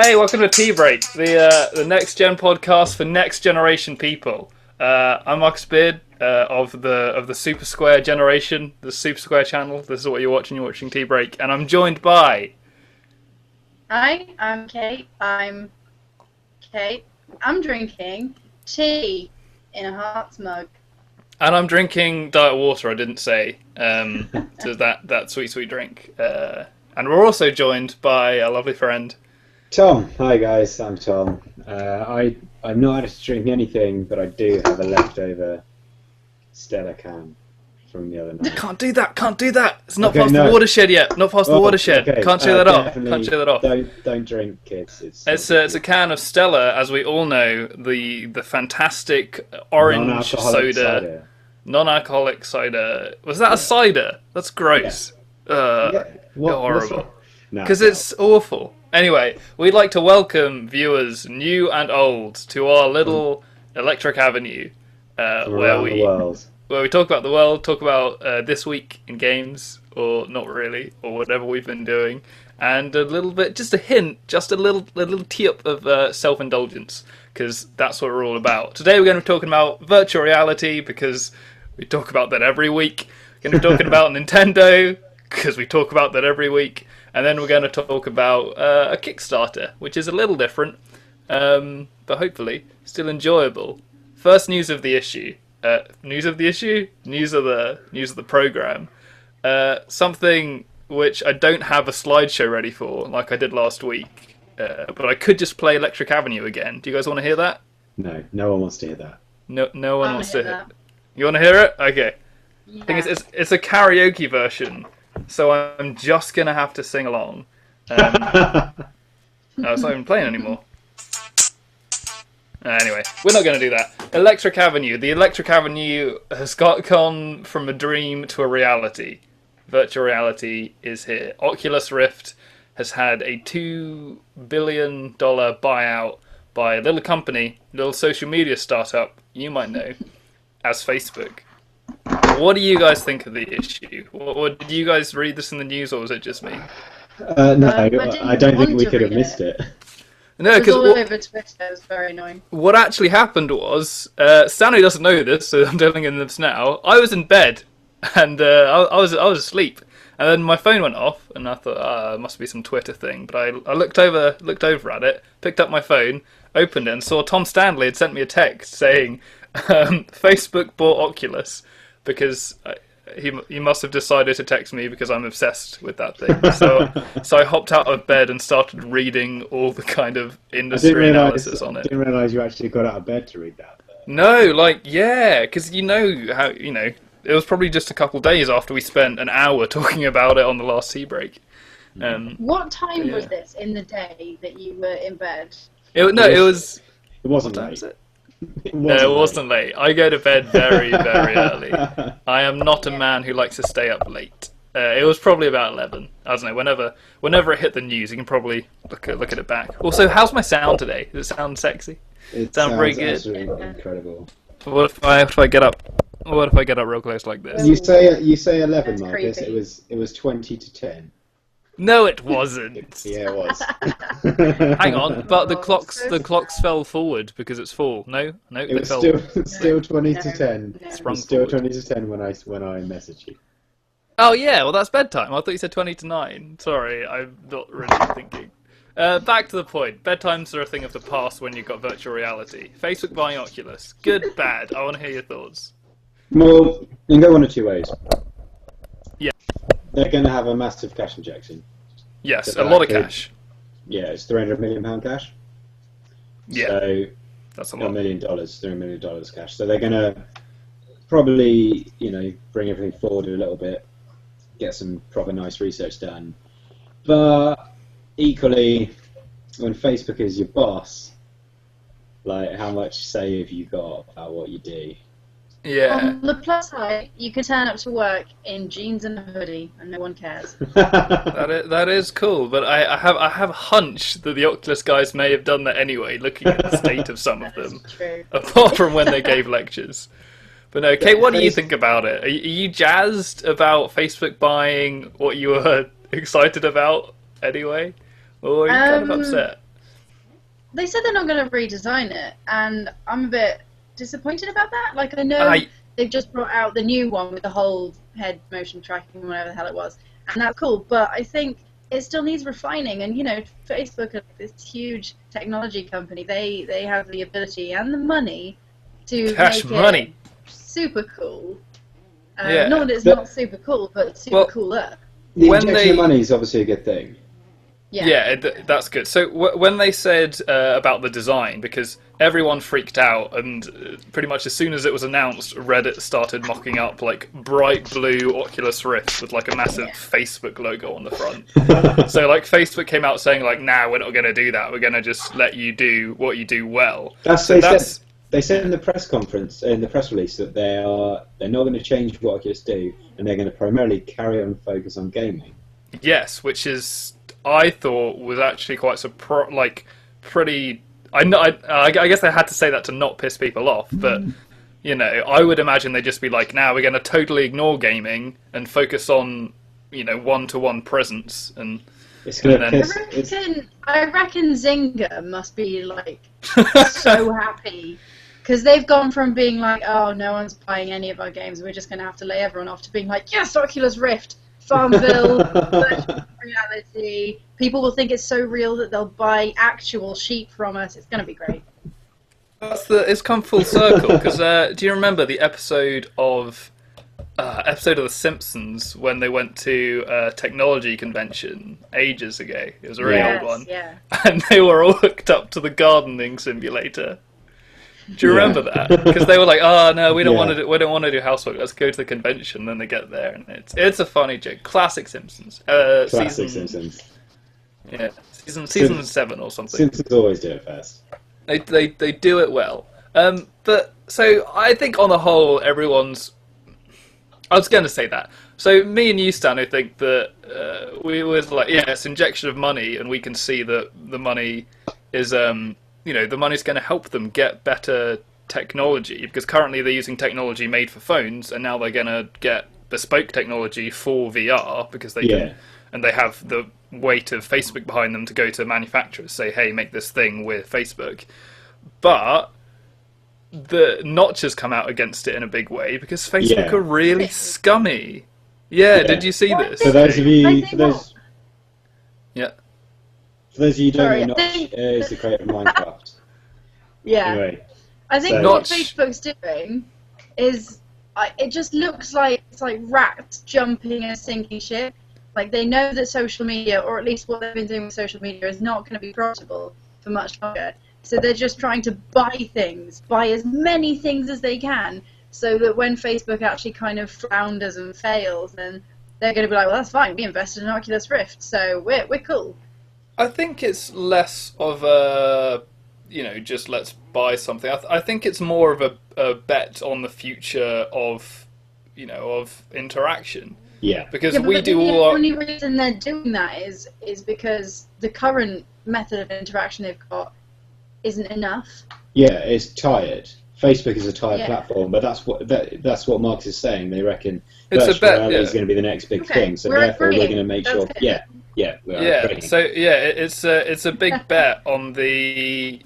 Hey, welcome to Tea Break, the next gen podcast for next generation people. I'm Marcus Beard of the Super Square generation, the Super Square channel. This is what you're watching. You're watching Tea Break, and I'm joined by. Hi, I'm Kate. I'm drinking tea in a heart's mug. And I'm drinking diet water. I didn't say to that sweet drink. And we're also joined by a lovely friend. Tom. Hi guys, I'm Tom. I'm not able to drink anything, but I do have a leftover Stella can from the other night. Can't do that. It's not past the watershed yet. Not past the watershed. Okay. Can't show that off. Can't show that off. Don't drink, kids. It's a can of Stella, as we all know, the fantastic orange soda. Non-alcoholic cider. Was that a cider? That's gross. Yeah. Horrible. Because it's awful. Anyway, we'd like to welcome viewers, new and old, to our little Electric Avenue, where we talk about the world, talk about this week in games, or not really, or whatever we've been doing, and a little bit, just a hint, just a little tee-up of self-indulgence, because that's what we're all about. Today we're going to be talking about virtual reality, because we talk about that every week. We're going to be talking about Nintendo, because we talk about that every week. And then we're going to talk about a Kickstarter, which is a little different, but hopefully still enjoyable. First news of the issue. News of the program. Something which I don't have a slideshow ready for, like I did last week. But I could just play Electric Avenue again. Do you guys want to hear that? No one wants to hear that. No one wants to hear it. You want to hear it? Okay. Yeah. The thing is, it's a karaoke version. So I'm just going to have to sing along. No, it's not even playing anymore. Anyway, we're not going to do that. Electric Avenue. The Electric Avenue has gone from a dream to a reality. Virtual reality is here. Oculus Rift has had a $2 billion buyout by a little company, little social media startup, you might know, as Facebook. What do you guys think of the issue? Or did you guys read this in the news, or was it just me? No, I don't think we could have missed it. No, because all over Twitter. It was very annoying. What actually happened was, Stanley doesn't know this, so I'm telling him this now. I was in bed, and I was asleep, and then my phone went off, and I thought, it must be some Twitter thing. But I looked over at it, picked up my phone, opened it, and saw Tom Stanley had sent me a text saying, Facebook bought Oculus. Because he must have decided to text me because I'm obsessed with that thing. So I hopped out of bed and started reading all the kind of industry analysis on it. I didn't realise you actually got out of bed to read that. No, because you know how, it was probably just a couple days after we spent an hour talking about it on the last tea break. What time was this in the day that you were in bed? It wasn't late. Was it? No, it wasn't late. I go to bed very, very early. I am not a man who likes to stay up late. It was probably about 11. I don't know. Whenever it hit the news, you can probably look at it back. Also, how's my sound today? Does it sound sexy? It sounds very good. Absolutely incredible. What if I get up? What if I get up real close like this? You say 11, That's Marcus. creepy. It was 20 to 10. No, it wasn't. Yeah, it was. Hang on, but the clocks fell forward because it's full. No, It they was fell. still 20 to 10. No. It was still 20 to 10 when I messaged you. Oh yeah, well that's bedtime. I thought you said 20 to 9. Sorry, I'm not really thinking. Back to the point. Bedtimes are a thing of the past when you've got virtual reality. Facebook buying Oculus. Good, bad. I want to hear your thoughts. Well, you can go one of two ways. Yeah. They're going to have a massive cash injection. Yes, So a lot of that could- cash. Yeah, it's £300 million cash. Yeah, So that's a $1 lot. million, $3 million cash. So they're going to probably, bring everything forward a little bit, get some proper nice research done. But equally, when Facebook is your boss, like how much say have you got about what you do? Yeah. On the plus side, you can turn up to work in jeans and a hoodie, and no one cares. That is cool, but I have a hunch that the Oculus guys may have done that anyway, looking at the state of some of them, True. apart from when they gave lectures. But no, Kate, what do you think about it? Are you jazzed about Facebook buying what you were excited about anyway? Or are you kind of upset? they said they're not going to redesign it, and I'm a bit disappointed about that. Like, I know they've just brought out the new one with the whole head motion tracking, whatever the hell it was, and that's cool, but I think it still needs refining. And, you know, Facebook, this huge technology company, they have the ability and the money to make it super cool. Not that it's not super cool, but super cooler. The injection of money is obviously a good thing. Yeah, that's good. So when they said about the design, because everyone freaked out, and pretty much as soon as it was announced, Reddit started mocking up like bright blue Oculus Rift with like a massive Facebook logo on the front. So like Facebook came out saying like, nah, we're not going to do that. We're going to just let you do what you do well. They said in the press conference, in the press release, that they're not going to change what Oculus do, and they're going to primarily carry on focus on gaming. Yes, which is, I thought, was actually quite pretty. I guess I had to say that to not piss people off, but you know, I would imagine they'd just be like, "Now we're going to totally ignore gaming and focus on, you know, one-to-one presence." And it's going to I reckon Zynga must be like so happy. Because they've gone from being like, oh, no one's buying any of our games, we're just going to have to lay everyone off, to being like, yes, Oculus Rift, Farmville, virtual reality. People will think it's so real that they'll buy actual sheep from us. It's going to be great. It's come full circle. Because do you remember the episode of The Simpsons when they went to a technology convention ages ago? It was a really old one. Yeah. And they were all hooked up to the gardening simulator. Do you remember that? Because they were like, "Oh no, we don't want to do. We don't want to do housework. Let's go to the convention." Then they get there, and it's a funny joke. Classic Simpsons. Simpsons. Yeah, season 7 or something. Simpsons always do it first. They do it well. But so I think on the whole, everyone's. I was going to say that. So me and you, Stan, I think that we was like, it's injection of money, and we can see that the money is you know, the money's going to help them get better technology, because currently they're using technology made for phones, and now they're going to get bespoke technology for VR, because they can, and they have the weight of Facebook behind them to go to manufacturers, say, hey, make this thing with Facebook. But the Notch has come out against it in a big way, because Facebook are really scummy. Did you see this? For those of you, for those of you who don't know, Notch is the creator of Minecraft. Anyway, I think what Facebook's doing is, it just looks like it's like rats jumping in a sinking ship. Like, they know that social media, or at least what they've been doing with social media, is not going to be profitable for much longer. So they're just trying to buy as many things as they can, so that when Facebook actually kind of flounders and fails, then they're going to be like, well, that's fine, we invested in Oculus Rift, so we're cool. I think it's less of a, you know, just let's buy something. I think it's more of a bet on the future of, you know, of interaction. Yeah. Because we do all the only reason they're doing that is because the current method of interaction they've got isn't enough. Yeah, it's tired. Facebook is a tired platform, but that's what Marx is saying. They reckon virtual reality is going to be the next big thing, so therefore we're going to make sure. So it's a big bet on the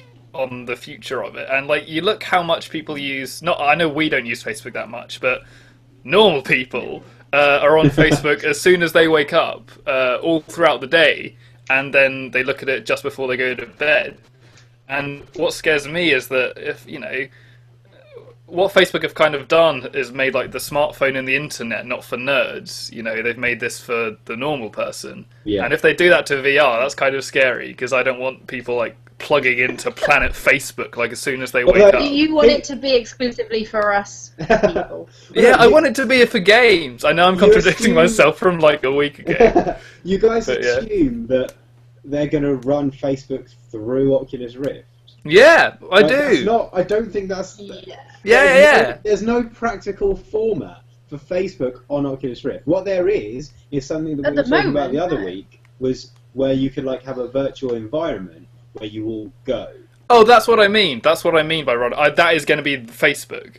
future of it. And like, you look how much people use. I know we don't use Facebook that much, but normal people are on Facebook as soon as they wake up, all throughout the day, and then they look at it just before they go to bed. And what scares me is that if, you know, what Facebook have kind of done is made like the smartphone and the internet not for nerds. You know, they've made this for the normal person. Yeah. And if they do that to VR, that's kind of scary, because I don't want people like plugging into Planet Facebook like as soon as they wake up. You want it to be exclusively for us people. I want it to be for games. I know I'm contradicting myself from like a week ago. You guys assume that they're going to run Facebook through Oculus Rift. Yeah, I do. I don't think that's... There's no practical format for Facebook on Oculus Rift. What there is something that we were talking about the other week, was where you could like have a virtual environment where you all go. Oh, that's what I mean. That's what I mean by Rod. That is going to be Facebook.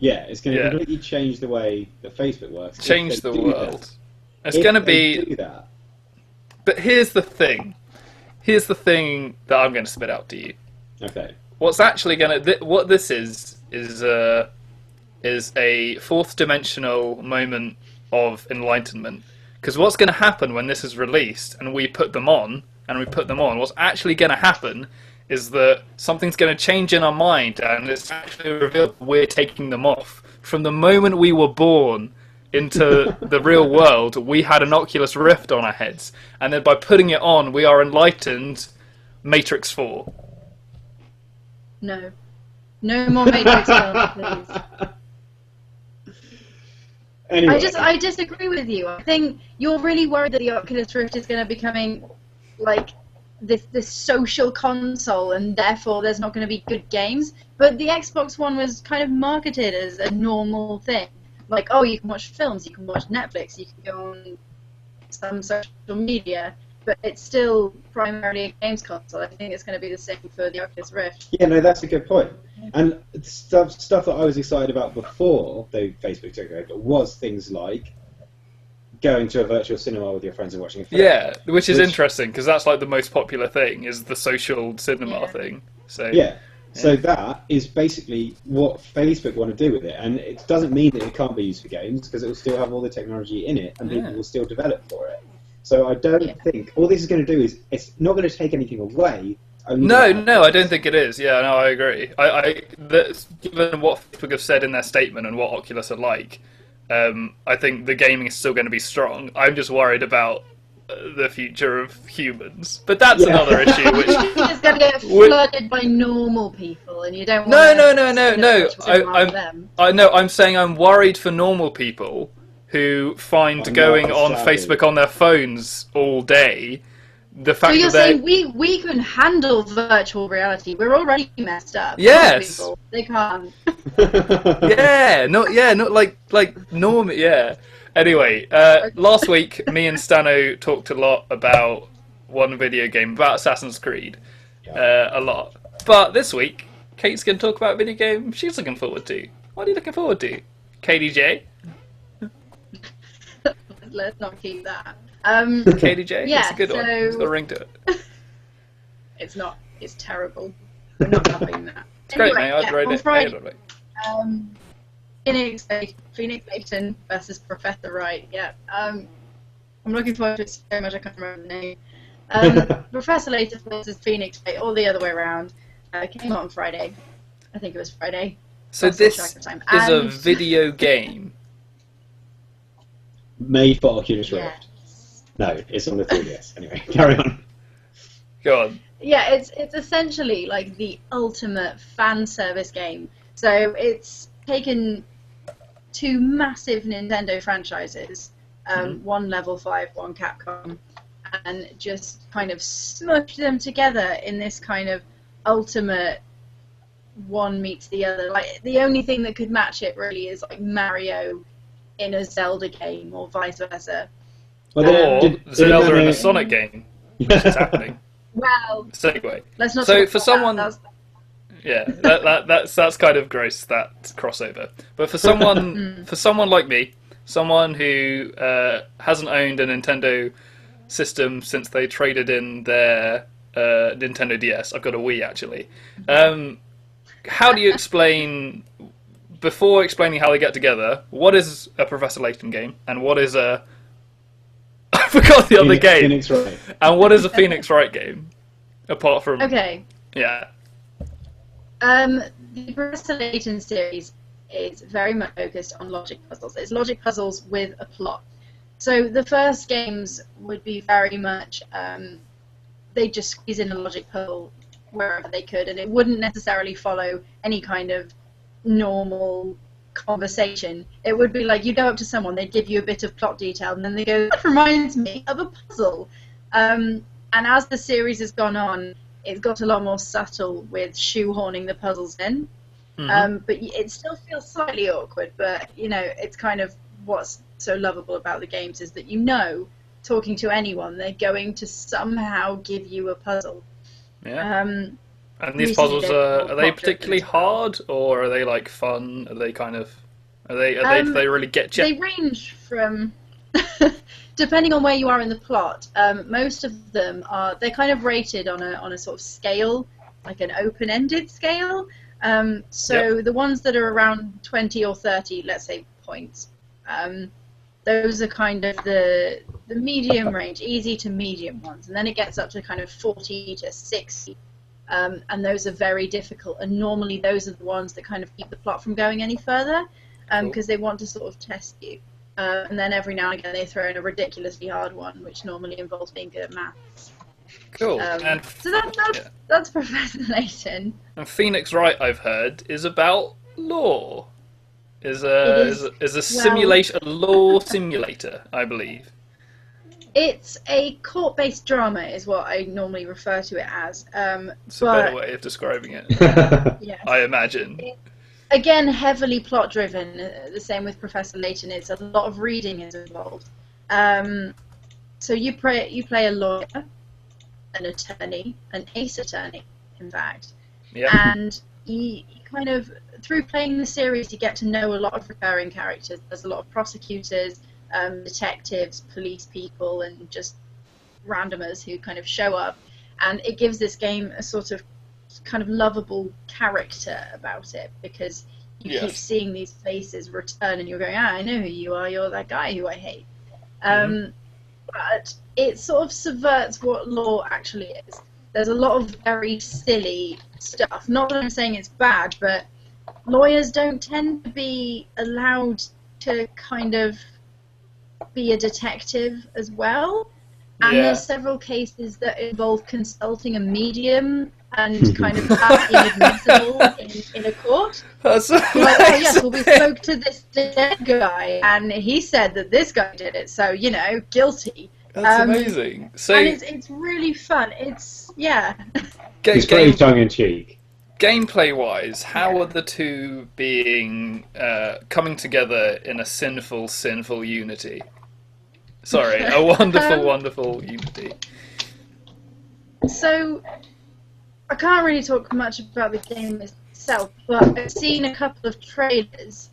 Yeah, it's going to completely change the way that Facebook works. Change the world. It's going to be... do that. But here's the thing. here's the thing that I'm going to spit out to you. Okay. What's actually going to... What this is a fourth dimensional moment of enlightenment. Because what's going to happen when this is released and we put them on, what's actually going to happen is that something's going to change in our mind, and it's actually revealed we're taking them off. From the moment we were born into the real world, we had an Oculus Rift on our heads, and then by putting it on, we are enlightened Matrix 4. No. No more Matrix films, please. Anyway. I disagree with you. I think you're really worried that the Oculus Rift is going to be becoming like this social console, and therefore there's not going to be good games. But the Xbox One was kind of marketed as a normal thing. Like, oh, you can watch films, you can watch Netflix, you can go on some social media, but it's still primarily a games console. I think it's going to be the same for the Oculus Rift. Yeah, no, that's a good point. And stuff that I was excited about before Facebook took over was things like going to a virtual cinema with your friends and watching a film. Yeah, which is interesting, because that's like the most popular thing, is the social cinema thing. So So that is basically what Facebook want to do with it, and it doesn't mean that it can't be used for games, because it will still have all the technology in it, and people will still develop for it. So I don't think all this is going to do is, it's not going to take anything away. No, I don't think it is. Yeah, no, I agree. Given what Facebook have said in their statement and what Oculus are like, I think the gaming is still going to be strong. I'm just worried about the future of humans, but that's another issue. Which it's going to get flooded by normal people, and you don't want No. I'm saying I'm worried for normal people who find going on Facebook on their phones all day. The fact so you're saying we can handle virtual reality? We're already messed up. Yes, people, they can't. not like normal. Yeah. Anyway, last week me and Stano talked a lot about one video game, about Assassin's Creed, a lot. But this week, Kate's going to talk about a video game she's looking forward to. What are you looking forward to, KDJ? Let's not keep that. KDJ? Yeah, it's a good one. It's got a ring to it. It's not. It's terrible. We're not having that. It's great, mate. I'd rate it. Friday, Phoenix Layton versus Professor Wright. Yeah. I'm looking forward to it so much I can't remember the name. Professor Layton versus Phoenix Wright, or the other way around. Came out on Friday. I think it was Friday. So this is a video game made for Oculus Rift. No, it's on the 3DS. Anyway, carry on. Go on. Yeah, it's essentially like the ultimate fan service game. So it's taken two massive Nintendo franchises, one Level 5, one Capcom, and just kind of smushed them together in this kind of ultimate one meets the other. Like, the only thing that could match it really is like Mario in a Zelda game, or vice versa. Or Zelda in a Sonic game, which is happening. Well, segue. Let's not. So for someone, that's kind of gross, that crossover. But for someone, for someone like me, someone who hasn't owned a Nintendo system since they traded in their Nintendo DS. I've got a Wii actually. How do you explain? Before explaining how they get together, what is a Professor Layton game, and what is a... I forgot the other game. Phoenix Wright. And what is a Phoenix Wright game? Apart from... Okay. Yeah. The Professor Layton series is very much focused on logic puzzles. It's logic puzzles with a plot. So the first games would be very much... they'd just squeeze in a logic puzzle wherever they could, and it wouldn't necessarily follow any kind of normal conversation. It would be like you go up to someone, they'd give you a bit of plot detail, and then they go, that reminds me of a puzzle. And as the series has gone on, it's got a lot more subtle with shoehorning the puzzles in. But it still feels slightly awkward, but you know, it's kind of what's so lovable about the games is that you know, talking to anyone, they're going to somehow give you a puzzle. Yeah. And these puzzles are they particularly hard, or are they like fun? Are they kind of do they really get you? They range from depending on where you are in the plot, most of them they're kind of rated on a sort of scale, like an open-ended scale. So the ones that are around 20 or 30, let's say, points, those are kind of the medium range, easy to medium ones, and then it gets up to kind of 40 to 60, and those are very difficult. And normally those are the ones that kind of keep the plot from going any further, because they want to sort of test you. And then every now and again they throw in a ridiculously hard one, which normally involves being good at maths. Cool. So that's Professor Layton. And Phoenix Wright, I've heard, is about law. Is a simulation, a law simulator, I believe. It's a court-based drama, is what I normally refer to it as. It's a better way of describing it. Yes. I imagine. Again, heavily plot-driven. The same with Professor Layton. It's a lot of reading is involved. So you play a lawyer, an attorney, an ace attorney, in fact. Yeah. And you kind of, through playing the series, you get to know a lot of recurring characters. There's a lot of prosecutors, detectives, police people, and just randomers who kind of show up. And it gives this game a sort of kind of lovable character about it, because you keep seeing these faces return and you're going, I know who you are, you're that guy who I hate. But it sort of subverts what law actually is. There's a lot of very silly stuff. Not that I'm saying it's bad, but lawyers don't tend to be allowed to kind of be a detective as well. And there's several cases that involve consulting a medium and kind of that being admissible in a court. That's like, oh yes, well we spoke to this dead guy and he said that this guy did it, so guilty. That's amazing. So and it's really fun. It's it's very tongue in cheek. Gameplay wise, how are the two being coming together in a sinful unity? Sorry, a wonderful unity. So, I can't really talk much about the game itself, but I've seen a couple of trailers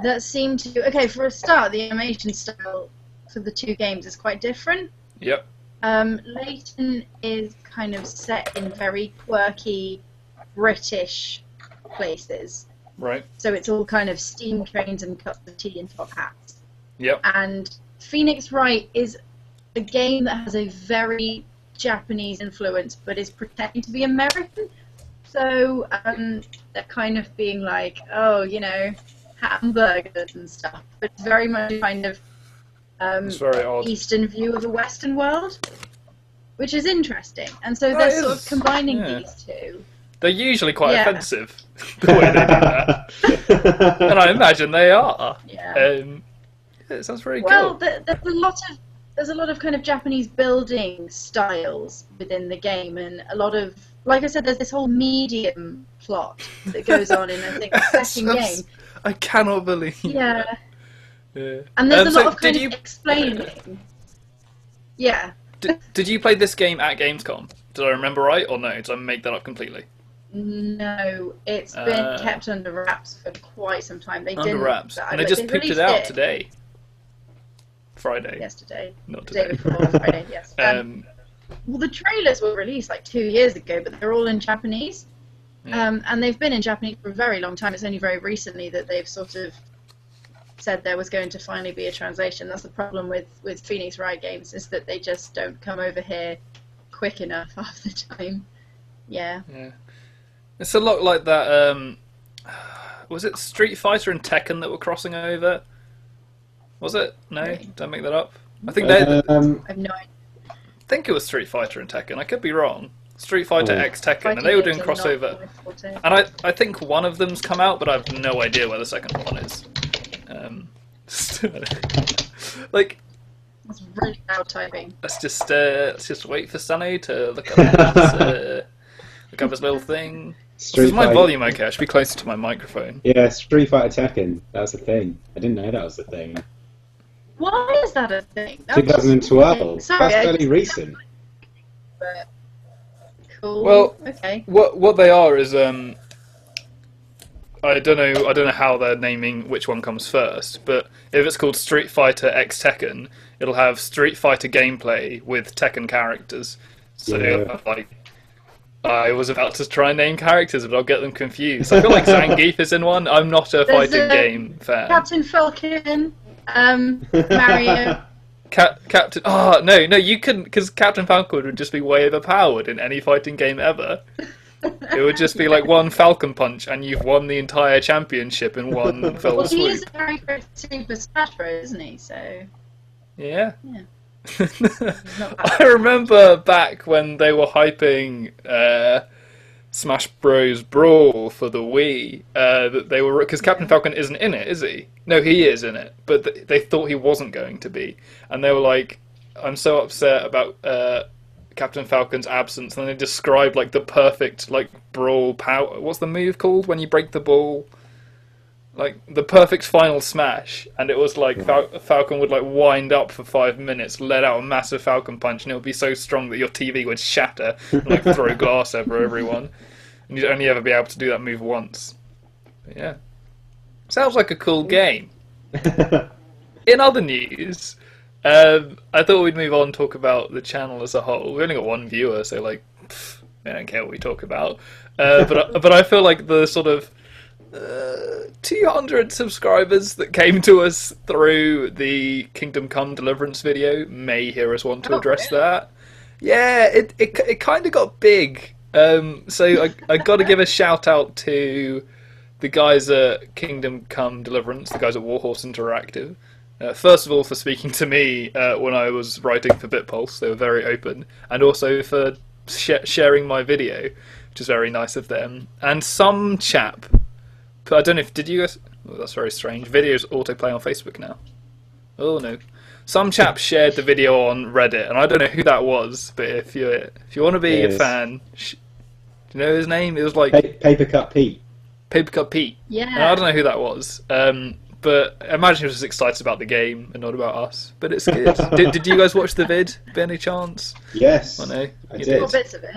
that seem to... Okay, for a start, the animation style for the two games is quite different. Yep. Layton is kind of set in very quirky British places. Right. So it's all kind of steam trains and cups of tea and top hats. Yep. And Phoenix Wright is a game that has a very Japanese influence, but is pretending to be American. So they're kind of being like, oh, hamburgers and stuff. But it's very much kind of it's very odd. Eastern view of the Western world, which is interesting. And so they're sort of combining these two. They're usually quite offensive, the way they do that. And I imagine they are. Yeah. It sounds very cool. Well, there's a lot of kind of Japanese building styles within the game, and a lot of, like I said, there's this whole medium plot that goes on in, I think, the second game. I cannot believe. Yeah. Yeah. And there's a lot of kind of explaining. Yeah. Did you play this game at Gamescom? Did I remember right, or no? Did I make that up completely? No, it's been kept under wraps for quite some time. Under wraps, and they just picked it out today. Friday. Yesterday. Not today. Day before Friday, yes. Well, the trailers were released like 2 years ago, but they're all in Japanese. Yeah. And they've been in Japanese for a very long time. It's only very recently that they've sort of said there was going to finally be a translation. That's the problem with Phoenix Wright games, is that they just don't come over here quick enough half the time. Yeah. It's a lot like that, was it Street Fighter and Tekken that were crossing over? Was it? No? Don't make that up. I think they... I have no idea. I think it was Street Fighter and Tekken. I could be wrong. Street Fighter X Tekken, and they were doing crossover. And I think one of them's come out, but I have no idea where the second one is. Like... That's really loud typing. Let's just wait for Sunny to look up his little thing. Is my volume okay? I should be closer to my microphone. Yeah, Street Fighter Tekken. That's a thing. I didn't know that was a thing. Why is that a thing? 2012. Sorry, that's fairly recent. But cool. Well, okay. What they are is I I don't know how they're naming which one comes first, but if it's called Street Fighter X Tekken, it'll have Street Fighter gameplay with Tekken characters. So like, I was about to try and name characters, but I'll get them confused. I feel like Zangief is in one. I'm not a fighting game fan. Captain Falcon, Mario. Captain. Oh no, you couldn't, because Captain Falcon would just be way overpowered in any fighting game ever. It would just be like one Falcon Punch, and you've won the entire championship in one fell swoop. He is a very good Super Smash Bros, isn't he? So. Yeah. I remember back when they were hyping Smash Bros Brawl for the Wii, that they were, because Captain Falcon isn't in it, is he? No, he is in it, but they thought he wasn't going to be, and they were like, "I'm so upset about Captain Falcon's absence." And they described like the perfect like brawl power. What's the move called when you break the ball? Like the perfect final smash, and it was like Falcon would like wind up for 5 minutes, let out a massive Falcon punch, and it would be so strong that your TV would shatter and like throw glass over everyone, and you'd only ever be able to do that move once. But yeah, sounds like a cool game. In other news, I thought we'd move on and talk about the channel as a whole. We only got one viewer, so like, they don't care what we talk about. But I feel like the sort of 200 subscribers that came to us through the Kingdom Come Deliverance video may hear us want to address that. Yeah, it kind of got big. So I got to give a shout out to the guys at Kingdom Come Deliverance, the guys at Warhorse Interactive. First of all, for speaking to me when I was writing for BitPulse, they were very open, and also for sharing my video, which is very nice of them. And some chap, I don't know if, did you guys, oh, that's very strange, videos autoplay on Facebook now. Oh no. Some chap shared the video on Reddit, and I don't know who that was, but if you want to be a fan, do you know his name? It was like Papercut Pete. Papercut Pete. Yeah. And I don't know who that was. But I imagine he was just excited about the game and not about us. But it's good. Did you guys watch the vid by any chance? Yes. I know. I did. Little bits of it.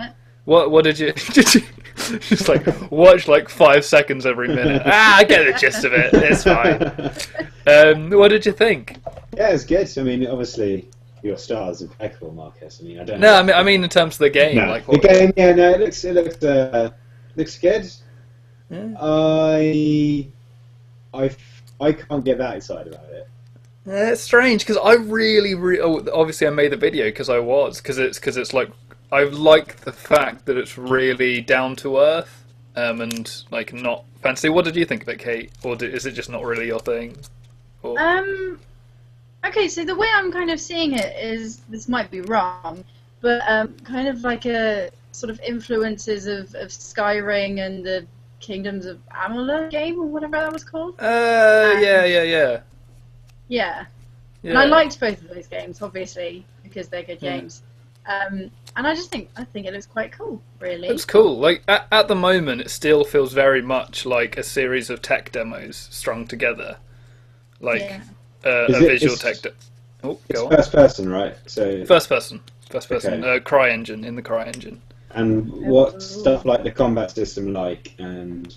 What did you just like watch like 5 seconds every minute? I get the gist of it. It's fine. What did you think? Yeah, it's good. I mean, obviously your star's impeccable, Marcus. I mean, I don't. No, I mean in terms of the game. No, like the game. Yeah, no, it looks good. Yeah. I can't get that excited about it. Yeah, it's strange because I really, obviously I made the video because it's like I like the fact that it's really down to earth and like not fancy. What did you think of it, Kate? Or is it just not really your thing? Or... Okay, so the way I'm kind of seeing it is, this might be wrong, but kind of like a sort of influences of Skyrim and the Kingdoms of Amalur game or whatever that was called. Yeah. Yeah. And I liked both of those games, obviously, because they're good games. And I think it looks quite cool, really. It's cool. Like at the moment, it still feels very much like a series of tech demos strung together, like a visual tech. Oh, go on. First person, right? So first person. Okay. CryEngine in the CryEngine. And what stuff like the combat system like? And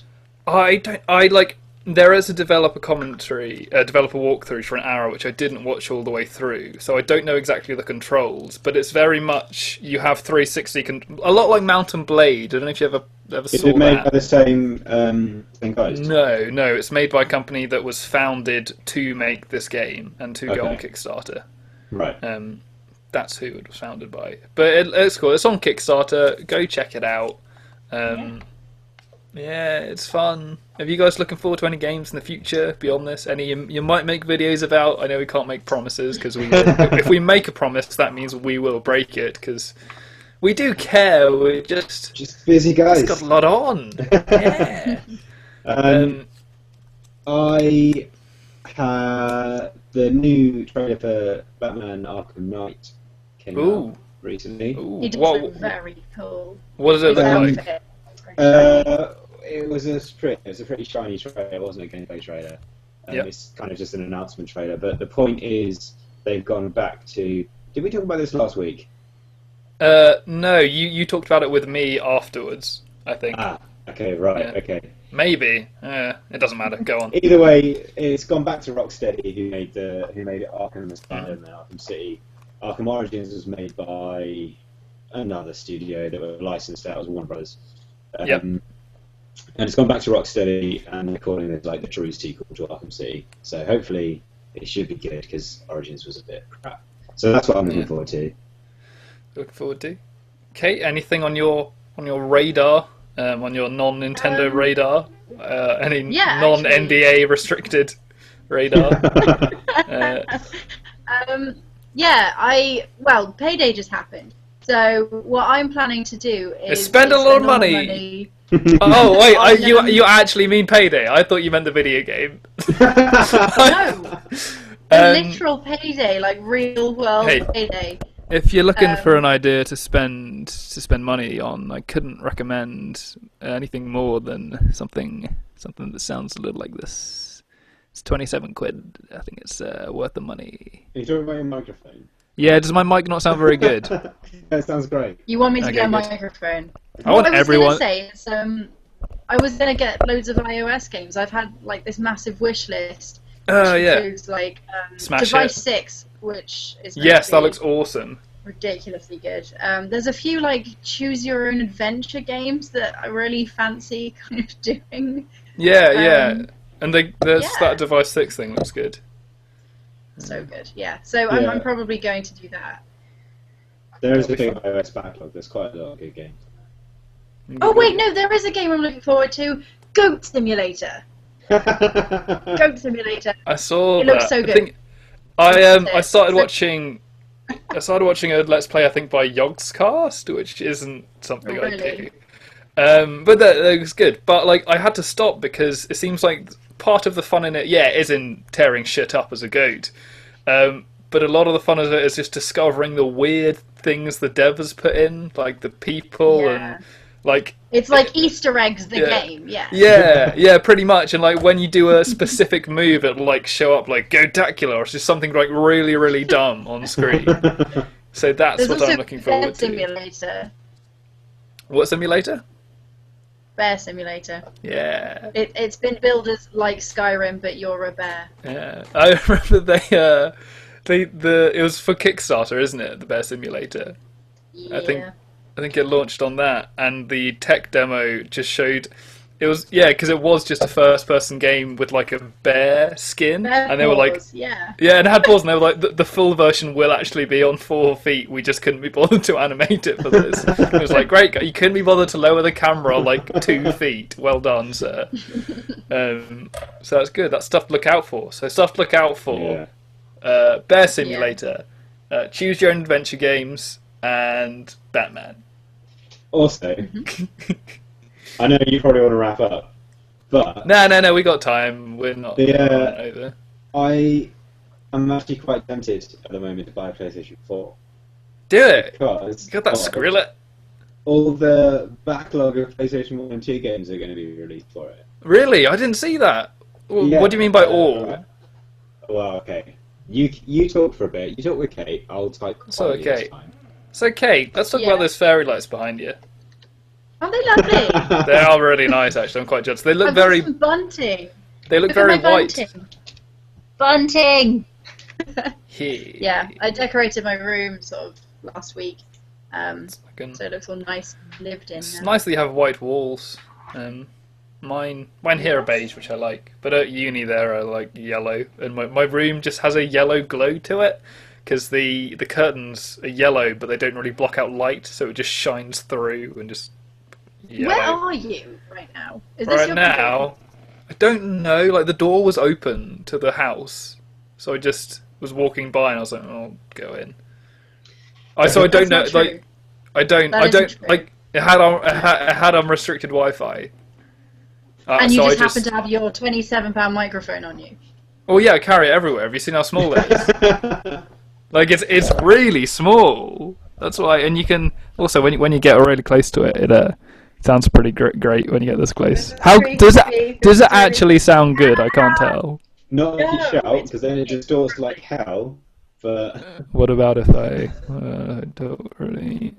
there is a developer commentary, a developer walkthrough for an hour, which I didn't watch all the way through, so I don't know exactly the controls, but it's very much, you have 360, a lot like Mount & Blade. I don't know if you ever saw that. Is it made by the same guys? No, it's made by a company that was founded to make this game and to go on Kickstarter. Right. That's who it was founded by. But it's cool. It's on Kickstarter. Go check it out. Yeah, it's fun. Are you guys looking forward to any games in the future beyond this? Any you might make videos about? I know we can't make promises because if we make a promise, that means we will break it because we do care. We're just busy guys. Got a lot on. Yeah. I had the new trailer for Batman Arkham Knight came out recently. He does look very cool. What does it look like? It was a pretty shiny trailer. It wasn't a gameplay trailer. It's kind of just an announcement trailer. But the point is, they've gone back to. Did we talk about this last week? No, you talked about it with me afterwards, I think. Okay. Okay, right, okay. Maybe. It doesn't matter. Go on. Either way, it's gone back to Rocksteady, who made Arkham Asylum and Arkham City. Arkham Origins was made by another studio that were licensed out as Warner Brothers. And it's gone back to Rocksteady, and they're calling it like the true sequel to Arkham City. So hopefully it should be good, because Origins was a bit crap. So that's what I'm looking forward to. Looking forward to. Kate, anything on your radar? On your non-Nintendo radar? Any non-NDA restricted radar? Payday just happened. So what I'm planning to do is spend a lot of money. Oh wait, you actually mean Payday? I thought you meant the video game. No, literal Payday, like real world Payday. If you're looking for an idea to spend money on, I couldn't recommend anything more than something that sounds a little like this. It's 27 quid. I think it's worth the money. Are you talking about your microphone? Yeah, does my mic not sound very good? That sounds great. You want me to get a microphone? I want everyone. What I was going to say is, I was going to get loads of iOS games. I've had like this massive wish list. Oh yeah. Includes like Smash Device it. 6, which is that looks awesome. Ridiculously good. There's a few like choose your own adventure games that I really fancy kind of doing. Yeah. And that Device 6 thing looks good. So good, yeah. So I'm probably going to do that. There is a big iOS backlog. There's quite a lot of good games. Oh wait, no, there is a game I'm looking forward to. Goat Simulator. Goat Simulator. I saw it. It looks so good. I started watching a Let's Play, I think, by Yogscast, which isn't something I do. But that was good. But like, I had to stop because it seems like part of the fun in it, is in tearing shit up as a goat. But a lot of the fun of it is just discovering the weird things the dev has put in, like the people and like. It's like Easter eggs, the game. Yeah, pretty much. And like when you do a specific move, it'll like show up like Godacula, or it's just something like really, really dumb on screen. So that's what I'm looking forward to. Simulator. What simulator? Bear Simulator. Yeah. It's been billed as like Skyrim, but you're a bear. Yeah, I remember it was for Kickstarter, isn't it? The Bear Simulator. Yeah. I think it launched on that, and the tech demo just showed it was because it was just a first-person game with like a bear skin, and they were like, and it had paws, and they were like, the full version will actually be on 4 feet. We just couldn't be bothered to animate it for this. It was like, great, you couldn't be bothered to lower the camera like 2 feet. Well done, sir. So that's good. That's stuff to look out for. So stuff to look out for. Bear Simulator, Choose Your Own Adventure games, and Batman. Also, I know you probably want to wrap up, but no, we got time. We're not over. I am actually quite tempted at the moment to buy a PlayStation 4. Do it. Because got that Skrillet. All the backlog of PlayStation 1 and 2 games are going to be released for it. Really? I didn't see that. What do you mean by all? Well, okay. You talk for a bit. You talk with Kate. I'll type. So Kate. Let's talk about those fairy lights behind you. Are they lovely? They are really nice, actually. I'm quite jealous. They look some bunting. They look very white. Bunting. Hey. Yeah, I decorated my room sort of last week, so it looks all nice and lived in. It's nice that you have white walls. Mine here are beige, which I like, but at uni there are like yellow, and my room just has a yellow glow to it. Because the curtains are yellow, but they don't really block out light, so it just shines through and just yellow. Where are you right now? Is this right your now, room? I don't know. Like the door was open to the house, so I just was walking by and I was like, "I'll go in." I don't know. Like I don't like it had unrestricted Wi-Fi. And you just happen to have your £27 microphone on you. Oh yeah, I carry it everywhere. Have you seen how small it is? Like it's really small. That's why, and you can also when you get really close to it, it sounds pretty great when you get this close. How does it actually sound good? I can't tell. Not if you shout, because then it distorts like hell. But what about if I don't really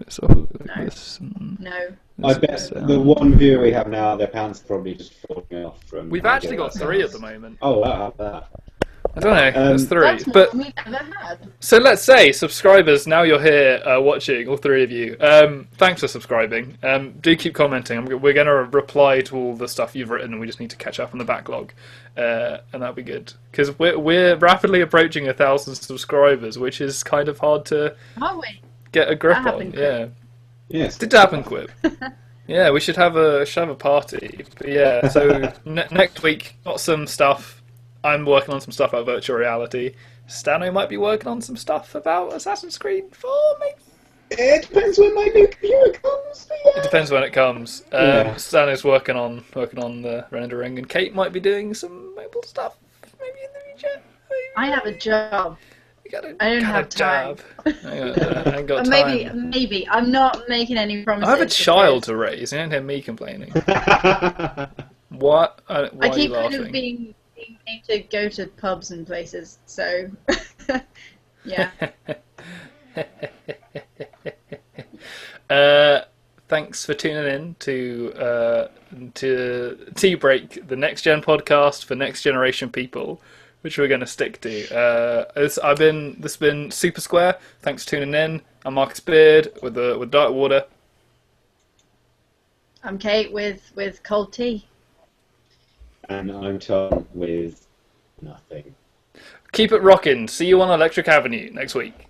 suffer like this? No. I bet the one viewer we have now, their pants are probably just falling off from. We've actually got 3 at the moment. Oh, wow, that. I don't know. There's 3, That's more than we've ever had. So let's say subscribers. Now you're here watching, all 3 of you. Thanks for subscribing. Do keep commenting. We're going to reply to all the stuff you've written, and we just need to catch up on the backlog, and that'll be good because we're rapidly approaching 1,000 subscribers, which is kind of hard to get a grip on. Yeah. Yes. Did happen, Quip. Yeah, we should have a party. But yeah, so next week got some stuff. I'm working on some stuff about virtual reality. Stano might be working on some stuff about Assassin's Creed 4, maybe? It depends when my new computer comes. Yeah. It depends when it comes. Stano's working on the rendering, and Kate might be doing some mobile stuff, maybe in the future. Maybe. I have a job. I don't have time. I ain't got time. Maybe. I'm not making any promises. I have a child to raise. You don't hear me complaining. What? Why I keep are you kind laughing? of being made to go to pubs and places, so yeah. Thanks for tuning in to Tea Break, the Next Gen podcast for next generation people, which we're going to stick to. This has been Super Square. Thanks for tuning in. I'm Marcus Beard with Dark Water. I'm Kate with cold tea. And I'm Tom with nothing. Keep it rocking. See you on Electric Avenue next week.